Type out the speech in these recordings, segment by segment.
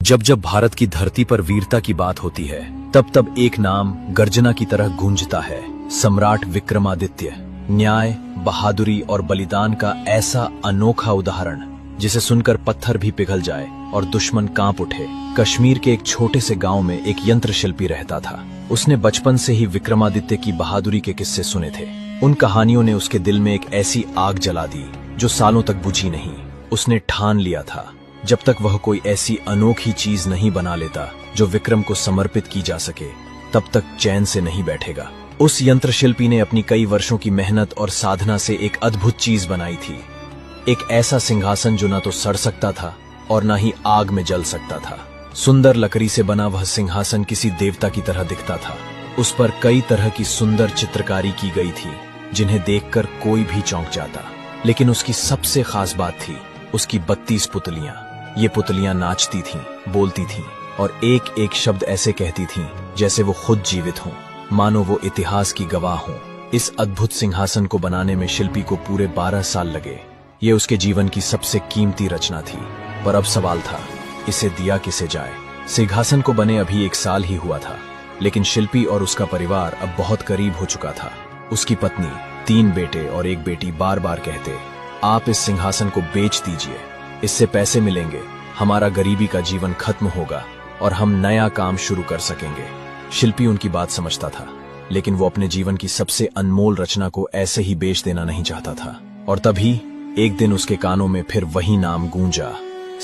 जब जब भारत की धरती पर वीरता की बात होती है तब तब एक नाम गर्जना की तरह गूंजता है, सम्राट विक्रमादित्य। न्याय, बहादुरी और बलिदान का ऐसा अनोखा उदाहरण जिसे सुनकर पत्थर भी पिघल जाए और दुश्मन कांप उठे। कश्मीर के एक छोटे से गांव में एक यंत्र शिल्पी रहता था। उसने बचपन से ही विक्रमादित्य की बहादुरी के किस्से सुने थे। उन कहानियों ने उसके दिल में एक ऐसी आग जला दी जो सालों तक बुझी नहीं। उसने ठान लिया था जब तक वह कोई ऐसी अनोखी चीज नहीं बना लेता जो विक्रम को समर्पित की जा सके, तब तक चैन से नहीं बैठेगा। उस यंत्र शिल्पी ने अपनी कई वर्षों की मेहनत और साधना से एक अद्भुत चीज बनाई थी। एक ऐसा सिंहासन जो न तो सड़ सकता था और न ही आग में जल सकता था। सुंदर लकड़ी से बना वह सिंहासन किसी देवता की तरह दिखता था। उस पर कई तरह की सुंदर चित्रकारी की गई थी जिन्हें देखकर कोई भी चौंक जाता। लेकिन उसकी सबसे खास बात थी उसकी 32 पुतलियां। ये पुतलियां नाचती थीं, बोलती थीं और एक एक शब्द ऐसे कहती थीं जैसे वो खुद जीवित हों, मानो वो इतिहास की गवाह हों। इस अद्भुत सिंहासन को बनाने में शिल्पी को पूरे 12 साल लगे। ये उसके जीवन की सबसे कीमती रचना थी। पर अब सवाल था, इसे दिया किसे जाए। सिंहासन को बने अभी 1 साल ही हुआ था, लेकिन शिल्पी और उसका परिवार अब बहुत करीब हो चुका था। उसकी पत्नी, 3 बेटे और 1 बेटी बार बार कहते, आप इस सिंहासन को बेच दीजिए, इससे पैसे मिलेंगे, हमारा गरीबी का जीवन खत्म होगा और हम नया काम शुरू कर सकेंगे। शिल्पी उनकी बात समझता था, लेकिन वो अपने जीवन की सबसे अनमोल रचना को ऐसे ही बेच देना नहीं चाहता था। और तभी एक दिन उसके कानों में फिर वही नाम गूंजा,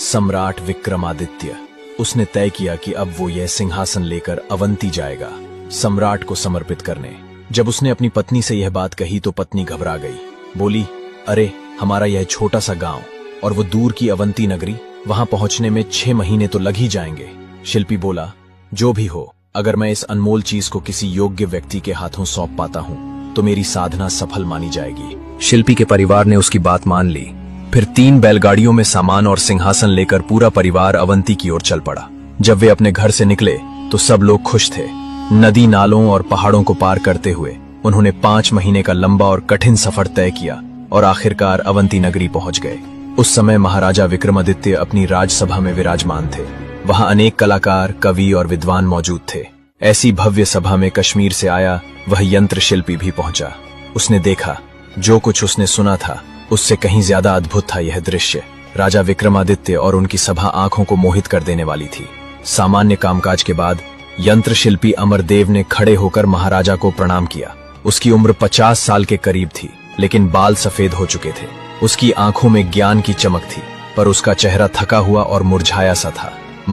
सम्राट विक्रमादित्य। उसने तय किया कि अब वो यह सिंहासन लेकर अवंती जाएगा, सम्राट को समर्पित करने। जब उसने अपनी पत्नी से यह बात कही तो पत्नी घबरा गई। बोली, अरे, हमारा यह छोटा सा गांव और वो दूर की अवंती नगरी, वहां पहुंचने में 6 महीने तो लग ही जाएंगे। शिल्पी बोला, जो भी हो, अगर मैं इस अनमोल चीज को किसी योग्य व्यक्ति के हाथों सौंप पाता हूं तो मेरी साधना सफल मानी जाएगी। शिल्पी के परिवार ने उसकी बात मान ली। फिर 3 बैलगाड़ियों में सामान और सिंहासन लेकर पूरा परिवार अवंती की ओर चल पड़ा। जब वे अपने घर से निकले तो सब लोग खुश थे। नदी, नालों और पहाड़ों को पार करते हुए उन्होंने 5 महीने का लंबा और कठिन सफर तय किया और आखिरकार अवंती नगरी पहुंच गए। उस समय महाराजा विक्रमादित्य अपनी राजसभा में विराजमान थे। वहां अनेक कलाकार, कवि और विद्वान मौजूद थे। ऐसी भव्य सभा में कश्मीर से आया वह यंत्र शिल्पी भी पहुंचा। उसने देखा, जो कुछ उसने सुना था उससे कहीं ज्यादा अद्भुत था यह दृश्य। राजा विक्रमादित्य और उनकी सभा आंखों को मोहित कर देने वाली थी। सामान्य कामकाज के बाद यंत्र शिल्पी अमरदेव ने खड़े होकर महाराजा को प्रणाम किया। उसकी उम्र 50 साल के करीब थी, लेकिन बाल सफेद हो चुके थे। उसकी आंखों में ज्ञान की चमक थी, पर उसका चेहरा थका हुआ और मुरझाया सा था।